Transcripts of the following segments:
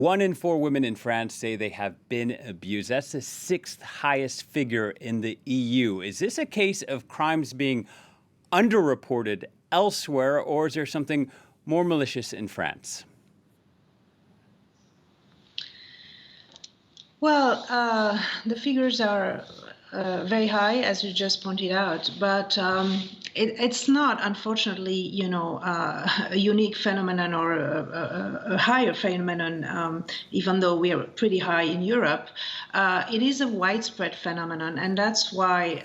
1 in 4 women in France say they have been abused. That's the sixth highest figure in the EU. Is this a case of crimes being underreported elsewhere, or is there something more malicious in France? Well, the figures are very high, as you just pointed out, but it's not, unfortunately, a unique phenomenon or a higher phenomenon, even though we are pretty high in Europe. It is a widespread phenomenon, and that's why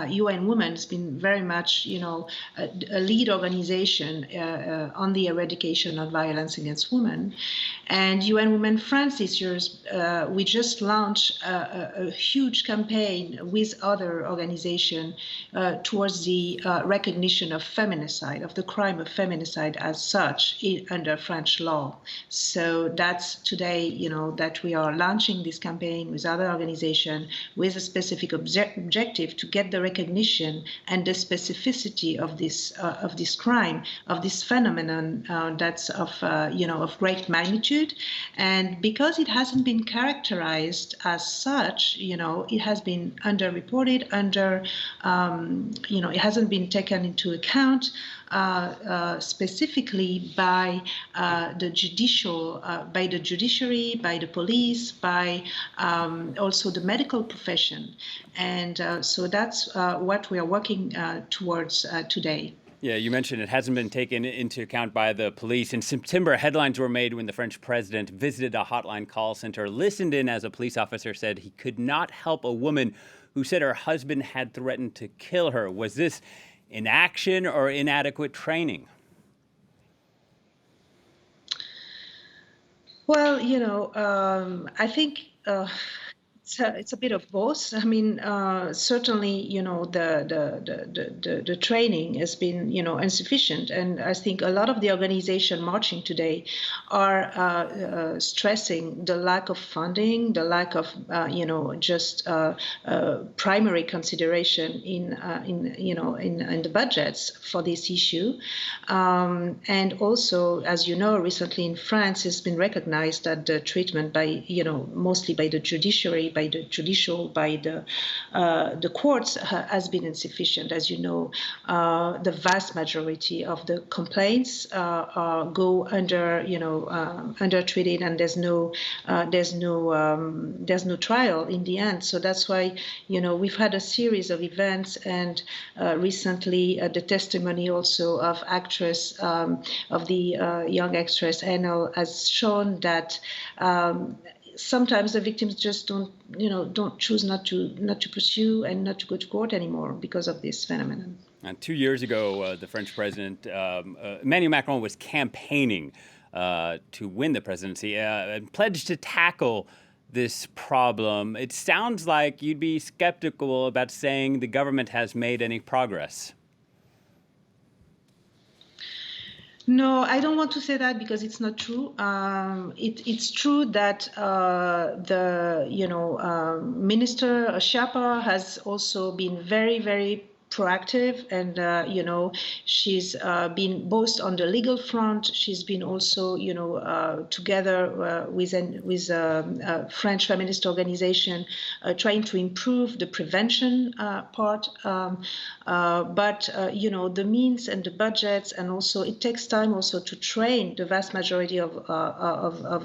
UN Women has been very much, a lead organization on the eradication of violence against women. And UN Women France this year, we just launched a huge campaign with other organizations towards the recognition of feminicide, of the crime of feminicide as such under French law. So that's today, that we are launching this campaign with other organizations with a specific objective to get the recognition and the specificity of this crime, of this phenomenon that's of great magnitude. And because it hasn't been characterized as such, it has been underreported, it hasn't been taken into account specifically by the judiciary, by the police, by also the medical profession. And so that's what we are working towards today. Yeah, you mentioned it hasn't been taken into account by the police. In September, headlines were made when the French president visited a hotline call center, listened in as a police officer said he could not help a woman who said her husband had threatened to kill her. Was this inaction or inadequate training? Well, I think it's a bit of both. I mean, certainly, the training has been, insufficient, and I think a lot of the organization marching today are stressing the lack of funding, the lack of, just primary consideration in the budgets for this issue, and also, as you know, recently in France, it's been recognized that the treatment by, mostly by the judiciary, by the courts has been insufficient. As you know, the vast majority of the complaints go undertreated, and there's no trial in the end. So that's why we've had a series of events, and recently the testimony also of the young actress Enel has shown that. Sometimes the victims just don't choose not to pursue and not to go to court anymore because of this phenomenon. And 2 years ago, the French president, Emmanuel Macron, was campaigning to win the presidency and pledged to tackle this problem. It sounds like you'd be skeptical about saying the government has made any progress. No, I don't want to say that because it's not true. It's true that the Minister Schiappa has also been very, very proactive, and she's been both on the legal front. She's been also together with a French feminist organization trying to improve the prevention part. But the means and the budgets, and also it takes time also to train the vast majority of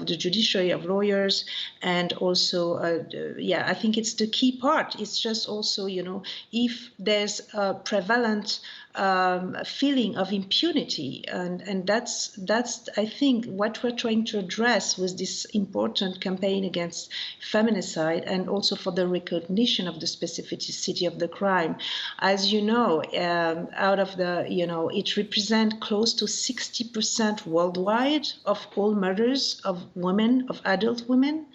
the judiciary, of lawyers, and also I think it's the key part. It's just also if there's a prevalent feeling of impunity, and that's I think what we're trying to address with this important campaign against feminicide, and also for the recognition of the specificity of the crime. As you know, out of the it represents close to 60% worldwide of all murders of women, of adult women.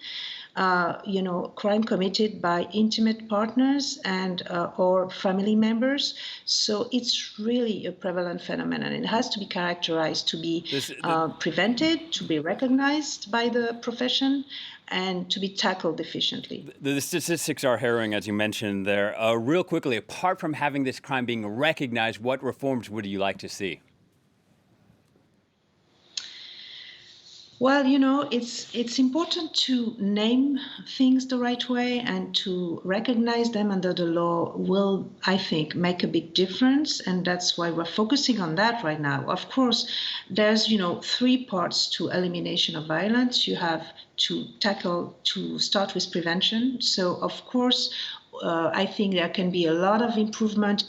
Crime committed by intimate partners and or family members. So it's really a prevalent phenomenon. It has to be characterized, to be prevented, to be recognized by the profession, and to be tackled efficiently. The statistics are harrowing, as you mentioned there. Real quickly, apart from having this crime being recognized, what reforms would you like to see? Well, it's important to name things the right way, and to recognize them under the law will, I think, make a big difference. And that's why we're focusing on that right now. Of course, there's, three parts to elimination of violence. You have to start with prevention. So, of course, I think there can be a lot of improvement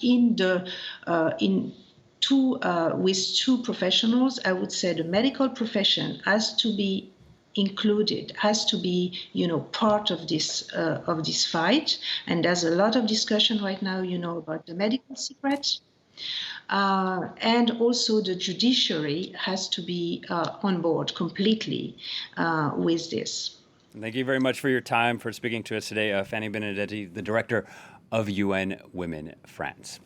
with two professionals. I would say the medical profession has to be included, has to be, part of this fight. And there's a lot of discussion right now, about the medical secret. And also the judiciary has to be on board completely with this. Thank you very much for your time, for speaking to us today, Fanny Benedetti, the director of UN Women France.